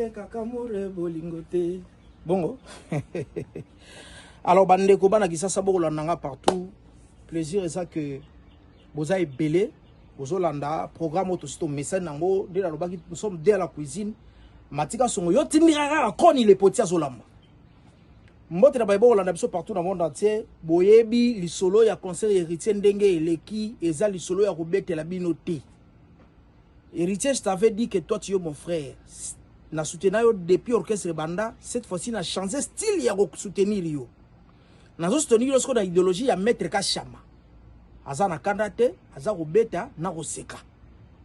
kakamure bolingote. Bongo. Alors bande ko bana kisasa boko landanga partout. Plaisir est ça que vous avez belé, vous landa programme auto sito message nango de la lobaki nous sommes dès la cuisine. Matika songo yo tindira koni les potia zolamba. Mbote na baibo landa biso partout dans le monde entier. Boyebi li solo ya concert héritier ndenge eleki eza li solo ya kobete la binoté. Héritier, je t'avais dit que toi tu es mon frère. Na soutenir yo depuis orchestre banda, cette fois-ci na changé style ya soutenir yo. Na soutenir lorsqu'on a idéologie ya maître Kachama. Aza na kandate, aza ko beta na ko seka.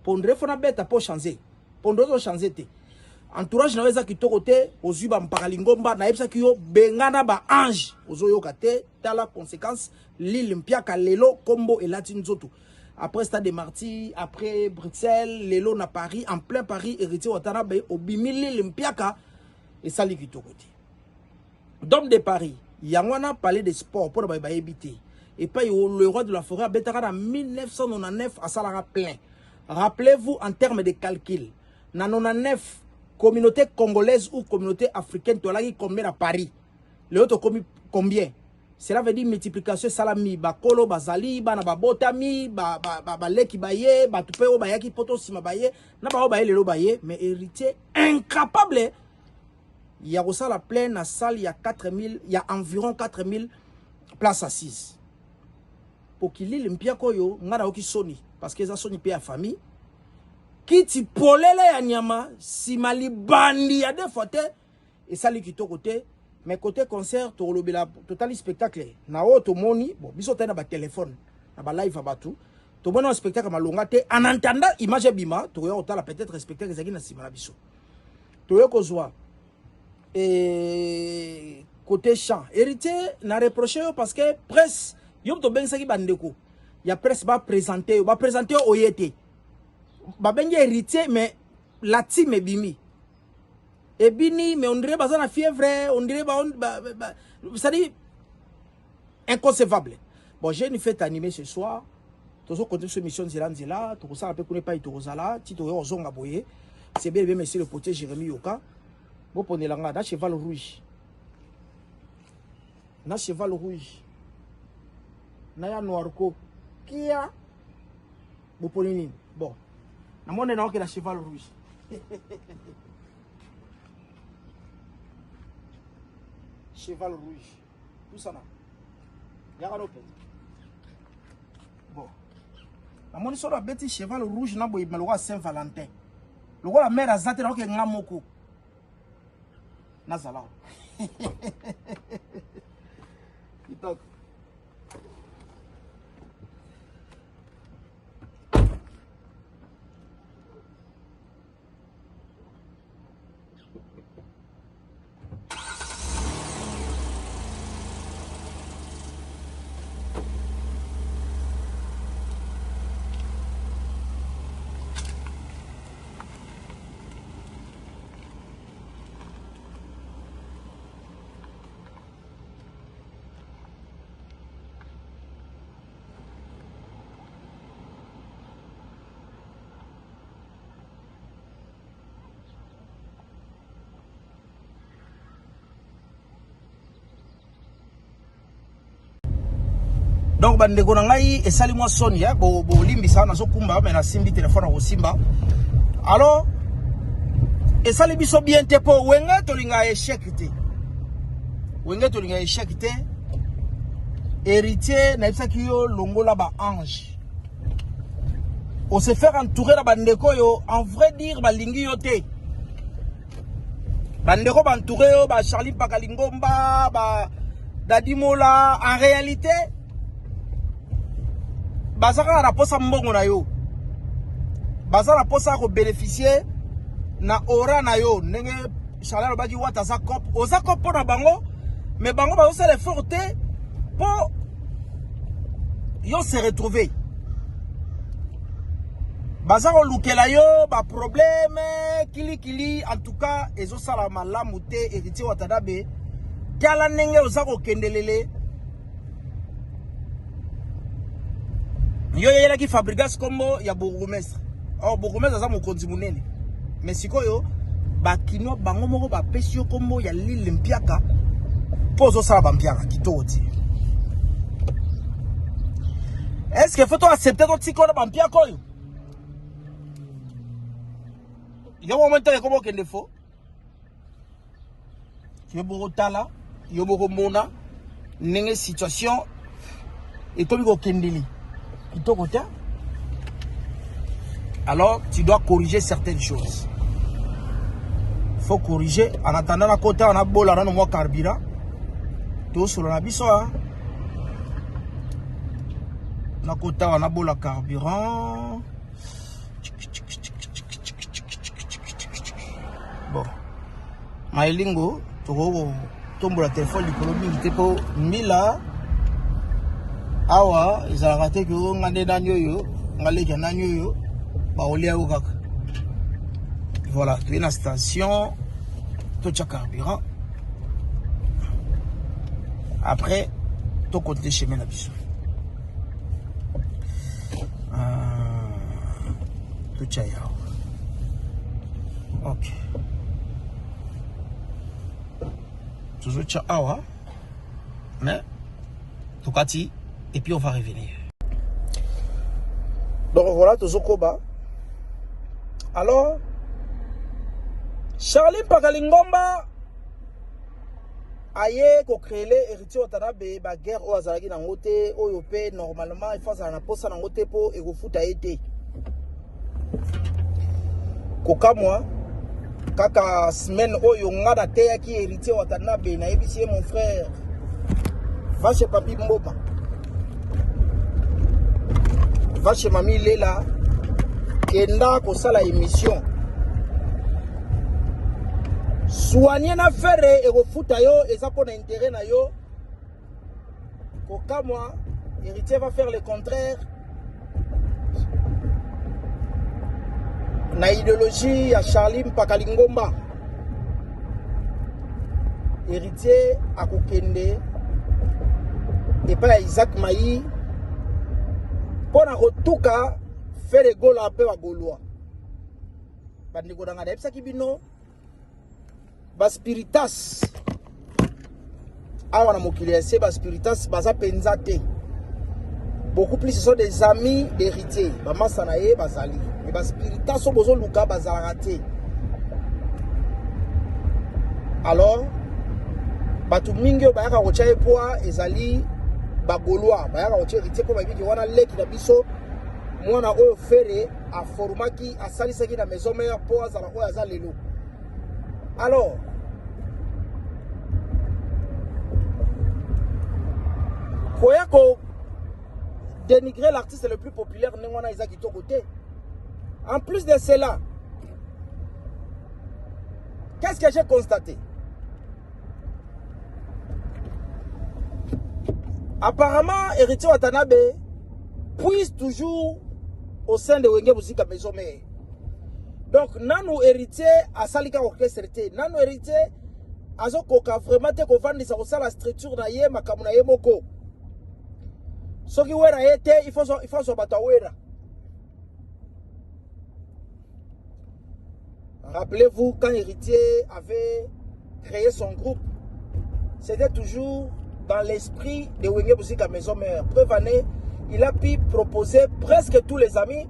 Pondre fona beta pour changer. Pondre to changer te. Entourage na weza kitoko te, ozuba mpakalingomba na yebisa kiyo bengana ba ange. Ozo yoka te, tala conséquence l'île mpiaka lelo kombo et latin zoto. Après Stade des Martyrs, après Bruxelles, Lelo na Paris, en plein Paris, héritier Watanabe, au Bimili, l'Impiaka, et ça l'est tout côté. D'homme de Paris, Yangwana parlait de sport pour le éviter. Et puis le roi de la forêt, Betara en 1999 à Salara plein. Rappelez-vous en termes de calcul, en 1999, communauté congolaise ou communauté africaine, tu as combien à Paris? Le autre combien? Cela veut dire multiplication salami bakolo bazali bana babotami ba leki baye ba tupeo bayaki poto sima baye na ba baye lelo baye mais héritier incapable il y a aussi la pleine na salle il y a 4000 il y a environ 4000 places assises pour qu'il lit limpia koyo ngana oki soni parce que ça soni pe ya famille kiti polele ya nyama si mali bandi ya de fote et ça li kitoko te. Mais côté concert, tu as le total spectacle. Na auto moni, bon, biso tena ba téléphone, na ba live abatu. Tu as un spectacle malongate en entendant image bima, tu as peut-être spectacle ezaki na sima biso. Tu as kozwa et côté chant. Héritier na reproché parce que presse, yo to ben saki bandeko. Ya presse ba présenter oyete. Ba benye héritier mais la team est bimi. Et bini, mais on dirait pas ça la fièvre, on dirait ça dit inconcevable. Bon, j'ai une fête animée ce soir. Tous ceux qui ont cette mission là, tous ceux qui ne connaissent pas Itozala, Tito Ozonga Boye, c'est bien monsieur le potier Jérémy Yoka. Bon, prenez la gare, cheval rouge. Na cheval rouge. Na ya noirco. Qui a? Bon, prenez bon. Na mon est là cheval rouge. Cheval rouge. Tout ça là. Y'a bon. La monnaie sur la bête cheval rouge n'a pas eu le Saint-Valentin. Le roi la mère a zaté là que ngamoko. Nazala. Donc bandeko na ngai esali mwa soni ya bo limbi sana so kumba mais na simbi téléphone ko simba. Alors esali biso bien te po wenga to linga échec te. Wenga to linga échec te. Héritier na bisa kiyo longola ba ange. On se faire entourer la bandeko yo en vrai dire ba lingi yo te. Bandeko ba entourer yo ba Charlie Pakalingomba ba Dadimola en réalité Bazara na posa mbongo na yo. Bazara posa ko bénéficier na ora na yo. Nenge chaleur badi wata za cop. Oza cop na bango. Mais bango ba osa le forte pour yo se retrouver. Bazara lukela yo ba problème kili en tout cas ezo sala malamu te héritier watadabe. Kala nenge oza ko kendelele. Yo yela ki fabrigas kombo ya bourgmestre. Or bourgmestre za mokonzi munene. Mais sikoyo bakino bango moko ba pesio kombo ya l'Olympiaka pozo sala bampiaka kitoti. Est-ce qu'il faut accepter ton tikona bampiaka yo? Yo moment comment qu'il faut? Yo boko tala, yo boko mona, nenge situation et comme il kendeli. Kitoko ta. Alors, tu dois corriger certaines choses. Il faut corriger. En attendant, à côté, on a beau la rendre carburant. Tout sur la biso. À côté, on a beau la carburant. Bon. Maïlingo, tu tombe la téléphone, l'économie, tu peux 1000 là. Awa, ils ont raté que on a des nanyo, on a les nanyo. Voilà, tu es dans la station, tu as carburant. Après, tu comptes les chemins là-dessus. Tu as ok. Toujours tu as mais tu as et puis on va revenir. Donc voilà, toujours Koba. Alors, Charlie Pakalingomba aye ko créer héritier Watanabe ba guerre au azalaki na ngote oyo pe normalement il faut ça na posa na ngote po e ko futa été. Koka moi kaka semaine oyo ngada te yaki héritier Watanabe na ebisi mon frère va chez papi Mboma. Va chez mamie Lela. Kenda ko sala émission soigner na faire et refuta yo et ça pour intérêt na yo koka moi héritier va faire le contraire na idéologie ya Charlie Pakalingomba héritier akokende et pas Isaac Mayi pour na kotuka faire les goals à peu à Gaulois. Bandiko dans la depsa kibino, bas spiritas. Awana mokiliese bas spiritas basa penzate. Beaucoup plus ce sont des amis d'héritiers. Maman sanaye basali. Mais bas spiritas sont besoin luka bazarate. Alors, batu mingi bayaka kocha epoa ezali ba Gaulois. Bayaka kocha héritier pour babiki wana leki na biso. Moi, je suis à formaki à salisaki na maison mère pour azala ko azalelo. Alors, koyako dénigrer l'artiste le plus populaire n'engona Isaac côté. En plus de cela, qu'est-ce que j'ai constaté? Apparemment, héritier Watanabe puise toujours au sein de Wenge Musika Maison Mère. Donc, nano héritier à Salika Orchestre, nano héritier à Zokoka vraiment te kovandi sa la structure na ye makamuna ye moko. Ce qui wera été, il faut se battre wera. Rappelez-vous quand héritier avait créé son groupe, c'était toujours dans l'esprit de Wenge Musika Maison Mère. Preuve année, il a pu proposer presque tous les amis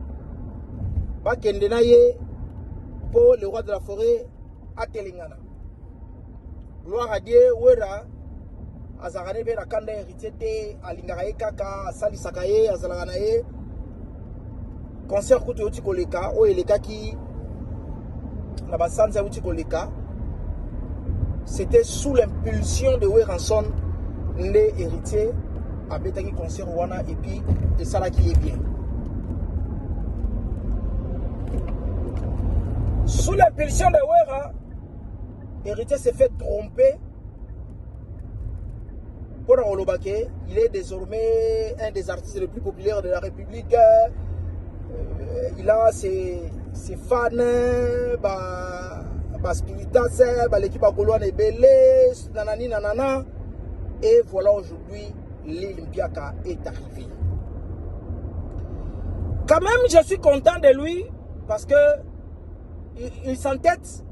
pour le roi de la forêt à Telingana. Gloire à Dieu, Wera, Azarane Bena Kanda héritier, Alingarae Kaka, Sali Sakaye, Azalanae, concert Kouti Koleka, ou Eleka qui n'a pas sans Koleka. C'était sous l'impulsion de Weranson, les héritiers. Abetaki concert wana et puis et ça là qui est bien. Sous l'impulsion de Wera, héritier s'est fait tromper. Pour Olobake, il est désormais un des artistes les plus populaires de la République. Il a ses fans, spiritas, l'équipe à Gaulois est belle, nanani nanana. Et voilà aujourd'hui. L'Olympiaka est arrivé. Quand même, je suis content de lui parce que il s'entête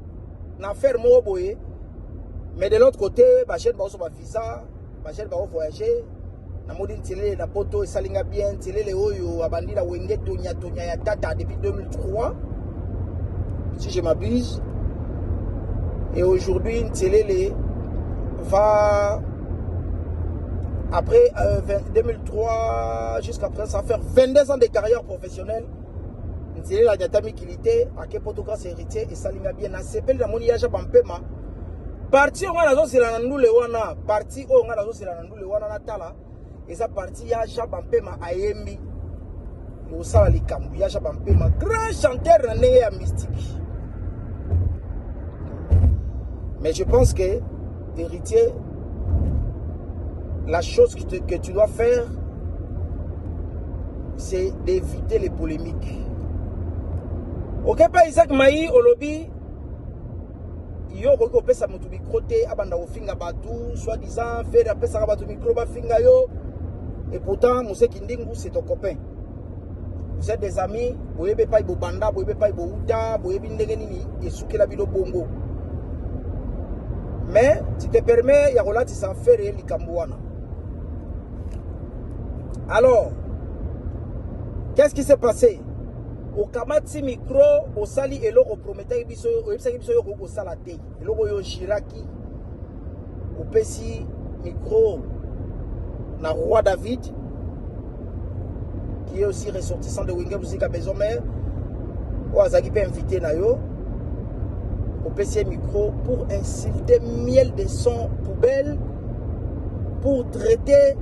na faire mo boye. Mais de l'autre côté, ba jeune ba so ba visa, ba jeune ba voyager. Na modi ntele na poto et salinga bien, ntele le oyo abandi la wenge tonya ya tata depuis 2003. Si je m'abuse. Et aujourd'hui, ntele va après 2003 jusqu'à présent, ça va faire 22 ans de carrière professionnelle. Ntele la jatami kilité, à ke poto grâce héritier et salinga bien na sepel na moni ya jabampema. Parti on a la zone la ndule wana, parti on a la zone la ndule wana na tala. Et ça partie ya Jabampema Ayembi. Au sala likambu ya Jabampema, grand chanteur ya mystique. Mais je pense que héritier, la chose que tu dois faire, c'est d'éviter les polémiques. Ok, pas Isaac Maï au lobby. Yo ko pesa mutu micro te abanda ofinga batu soi-disant faire pesa batu micro ba finga yo. Et pourtant, Moussé Kindingu, c'est ton copain. Vous êtes des amis, vous n'avez pas de banda, vous n'avez pas de outa, vous n'avez pas de et souké la vidéo bongo. Mais, tu te permets, il y a relati sans faire les Kambouana. Alors, qu'est-ce qui s'est passé? Au Kamati micro, au Sali et l'eau, au Prométhée, au Salate, et l'eau, au Shiraki, au Pessi micro. Na Roi David, qui est aussi ressortissant de Wingem Musique à Maison Mère, ou Azaki peut inviter Nayo au PC micro pour insulter miel de son poubelle, pour traiter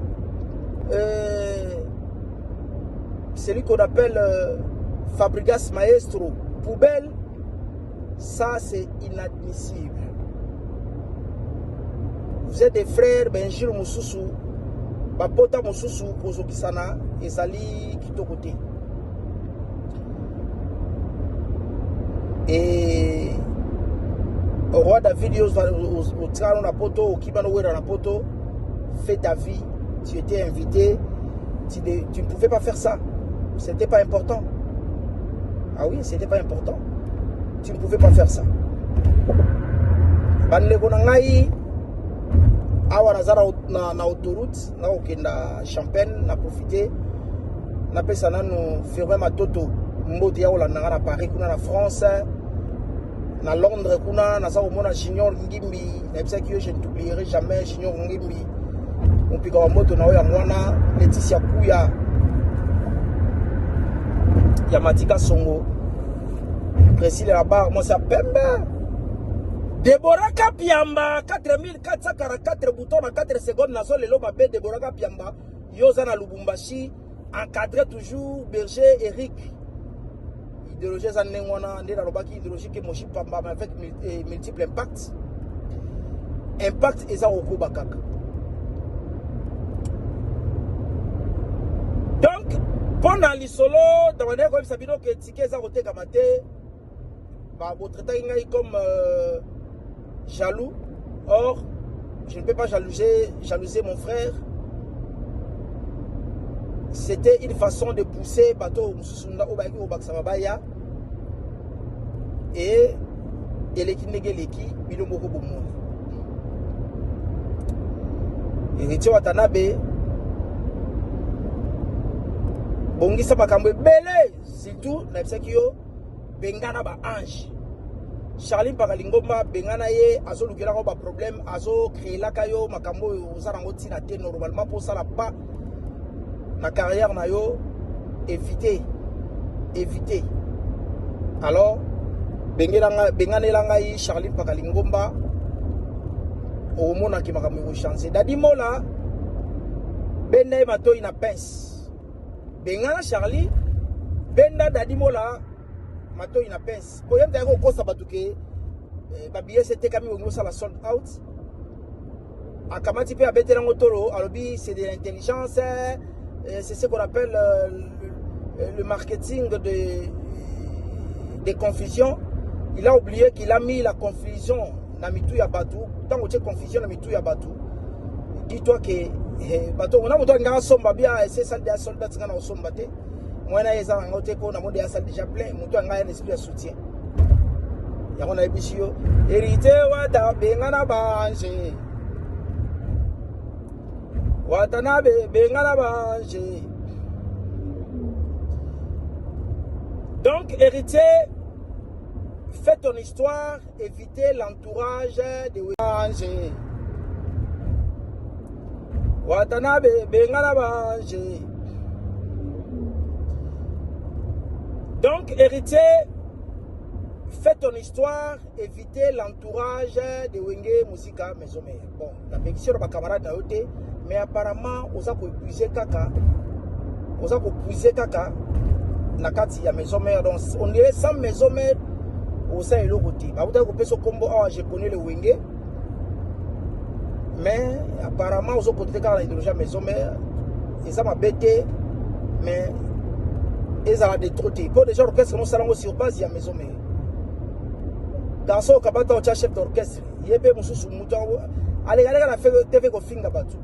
celui qu'on appelle Fabregas Maestro poubelle. Ça c'est inadmissible. Vous êtes des frères Benjir Moussoussou. Bapota Mosusu Kozokisana et Zali Kitokote. Et au roi David, au Tirano Napoto, au Kibano Napoto, fais ta vie. Tu étais invité, tu ne pouvais pas faire ça. C'était pas important. Ah oui, c'était pas important. Tu ne pouvais pas faire ça. Banlegonangai. Awa nazara na autoroute na okenda Champagne na profiter na pesa nanu firme matoto mboti ya olanda na Paris kuna na France na Londres kuna na sawo mona Junior Ngimbi na pesa que je ne t'oublierai jamais Junior Ngimbi on pika wa moto na oya mwana Laetitia Kuya ya Matika Songo Précis la barre moi ça pembe Deborah Kapiamba 4444 boutons dans 4 secondes na zone lelo mabe Deborah Kapiamba yoza na Lubumbashi encadré toujours Berger Eric idéologie za nengwana ndela lobaki idéologie ke moshi pamba avec multiple impact eza okoba kaka. Donc pendant l'isolo dans manière comme sabino que ticket za roté kamate ba bo traiter ngai comme jaloux. Or, je ne peux pas jalouser mon frère. C'était une façon de pousser bateau au Baksamabaya et Eleki Negeleki Bilomoko Boumou. Héritier Watanabe Bongisa Bakambe Bele, surtout Naipsekio Bengana Ba Ange. Charline Pakalingomba Bengana ye azo lukela ko ba problème azo créer la kayo makambo ozarango tina te normalement pour ça la pas la carrière na yo éviter alors bengana langa yi Charline Pakalingomba o mona ki makambo ko chancer dadi mola benda mato ina pince bengana Charlie benda dadi mola mato ina pince koyem ta ko kosa batuke babiye c'était kami ngo ça la sold out akamati pe abetela ngotoro alobi c'est de l'intelligence c'est ce qu'on appelle le marketing de confusion. Il a oublié qu'il a mis la confusion na mitu ya batu tant que tu confusion na mitu ya batu dis-toi que bato on a moto ngana somba bien c'est ça des soldats ngana somba te moi na eza ngote ko na mode ya salle déjà plein moto ngana esprit de soutien yango na ebisio hérité wata bengana banje watanabe bengana banje. Donc héritier, fais ton histoire, évitez l'entourage de banje watanabe bengana banje. Donc héritier, fais ton histoire, évitez l'entourage de Wenge Musika Mesomé. Bon, la bénédiction de ma camarade n'a été, mais apparemment, on a épuisé Kaka. On a épuisé Kaka. Nakati ya Mesomé. Donc, on dirait sans Mesomé, on sait le côté. Bah, vous avez coupé ce combo, je connais le Wenge. Mais apparemment, on a épuisé Kaka l'idéologie Mesomé. Et ça m'a bêté. Mais, ils ont détruit. Pour des gens, l'orchestre, nous allons sur base, il y a Mesomé. Dans son kabata au chef d'orchestre, yebe mususu muto ale na fait TV ko finga batu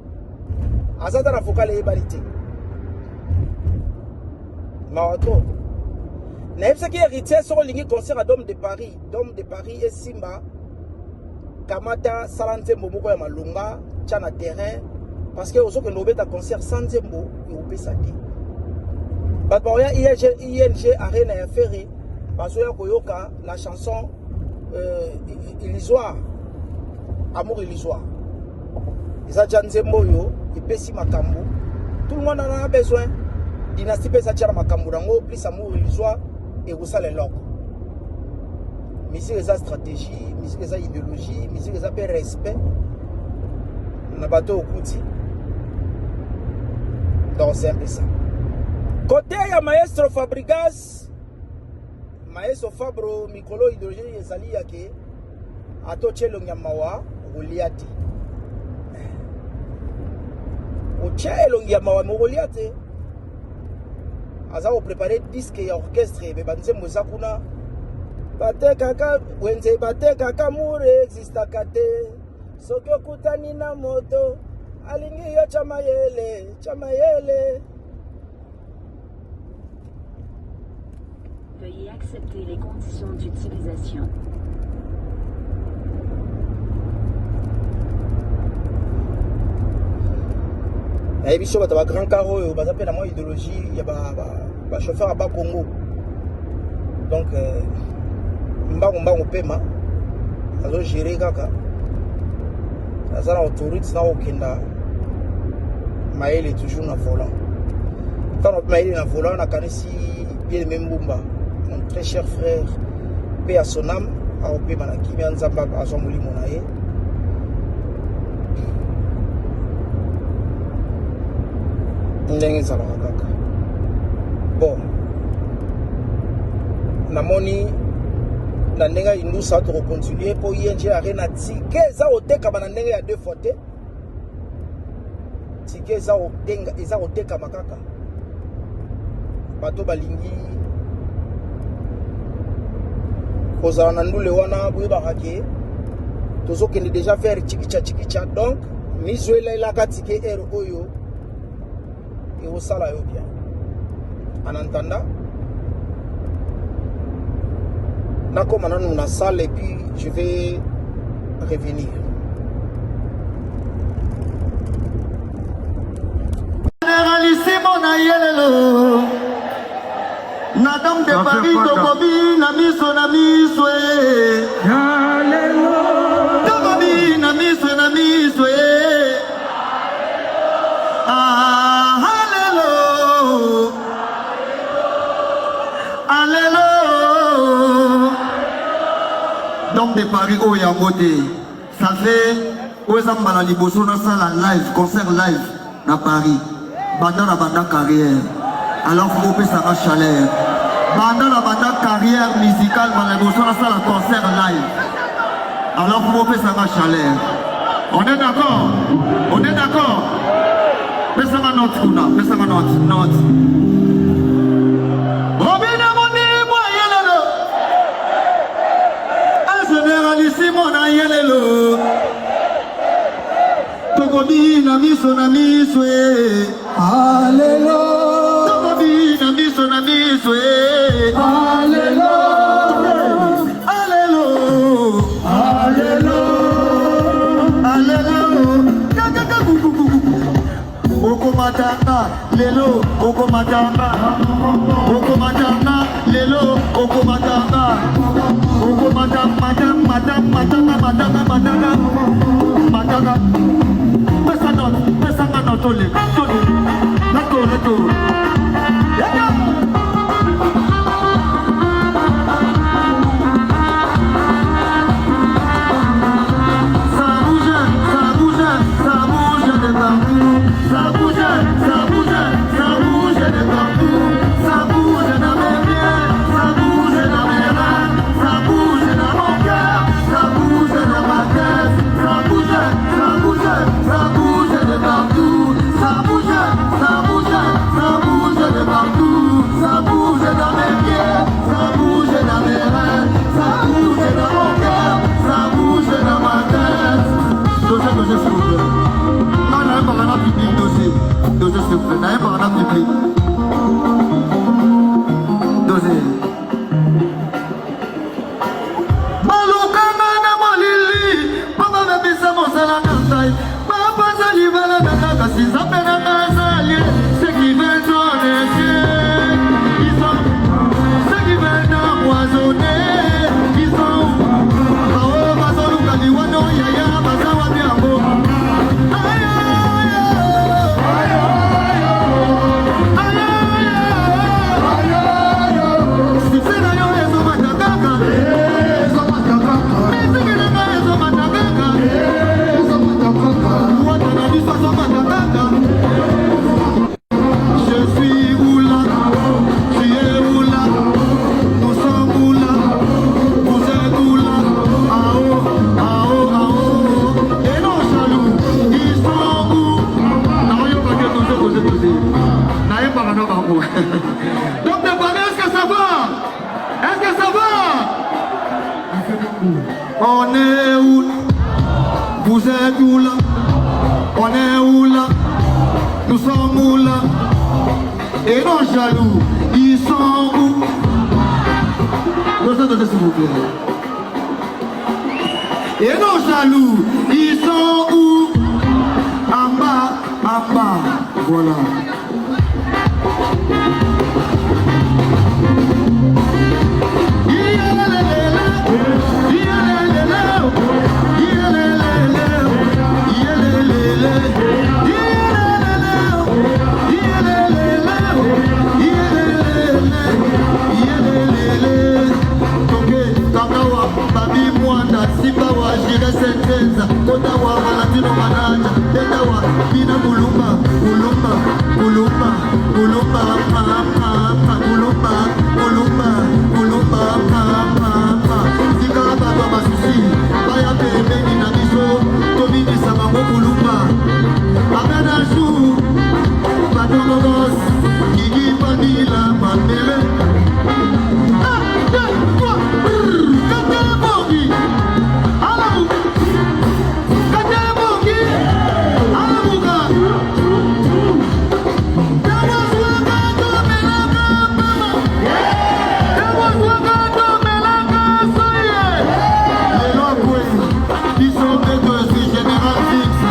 azata na vocal e balite mawato na yebsa ki héritier so lingi concert à Dôme de Paris et Simba kamata salanze mboko ya malunga tchana terrain parce que ozo ke nobeta concert sans zembo e opesa te batba ya ING arena ya ferry bazo ya koyoka la chanson illusoire, amour illusoire. Et ça, Janzembo yo, et Pessi Makambo. Tout le monde en a besoin. Dynastie Pesa Tchara Makambo, plus amour illusoire et vous savez l'or. Mais c'est sa stratégie, mais c'est sa idéologie, mais c'est sa respect. On a battu au Kouti. Donc c'est un peu ça. Côté ya Maestro Fabregas. Maestro Fabro mikolo idéologie ezali yake atochelo nyamawa Goliath. Ochelo nyamawa Goliath. Aza o préparer disque ya orchestre be banze moza kuna. Bateka ka wenze bateka ka mure exista kate. Soki okutani na moto alingi yo chamayele. Veuillez accepter les conditions d'utilisation. Il y a des grands carreaux, il y a des idéologie, il y a des chauffeurs à bas Congo. Donc, on va paiement. On va gérer kaka. On a autorité dans Okenda. Maël est toujours dans le volant. Quand on Maël est dans le volant, on a connaissé bien même Bumba. Mon très cher frère, paix à son âme, à Opé Manaki, mais Nzamba à son mouli monaye. Bon, namoni na nenga indu sa to continuer pour ING arena ticket za oteka bana nenga ya 2 fois te. Ticket za otenga eza oteka makaka. Bato balingi kozala na ndule wana buyeba kake tozokende déjà faire chikicha donc mizuela ilaka ticket air oyo et au sala yo bien en entendant nakoma nanu na salle et puis je vais revenir. Madame de Paris, Tokobi, na miso, Tokobi, na miso, ah, hallelujah, hallelujah. Donc de Paris, oh yangote, ça fait, où ça m'a la liboso na salle live, concert live, na Paris, banda carrière. Alors faut que ça va chaleur. Pendant la carrière musicale, la concert live. Alors faut que ça va chaleur. On est d'accord? On est d'accord? Fais ça ma note, Kuna. Fais ça ma note. Robin Amoni, moi yelelo. Un généralissimo na yelelo. Tokobi na miso, Alléluia. Alléluia, alléluia, matanga, lelo, oko matanga, oko matanga, lelo, oko matanga, oko matanga, matanga, matanga. Pesa ngana tole, leto. Donc est-ce que ça va? Est-ce que ça va? On est où? Vous êtes où là? On est où là? Nous sommes où là? Et nos jaloux, ils sont où? Donnez s'il vous plaît. Et nos jaloux, ils sont où? En bas, voilà. Général fixe,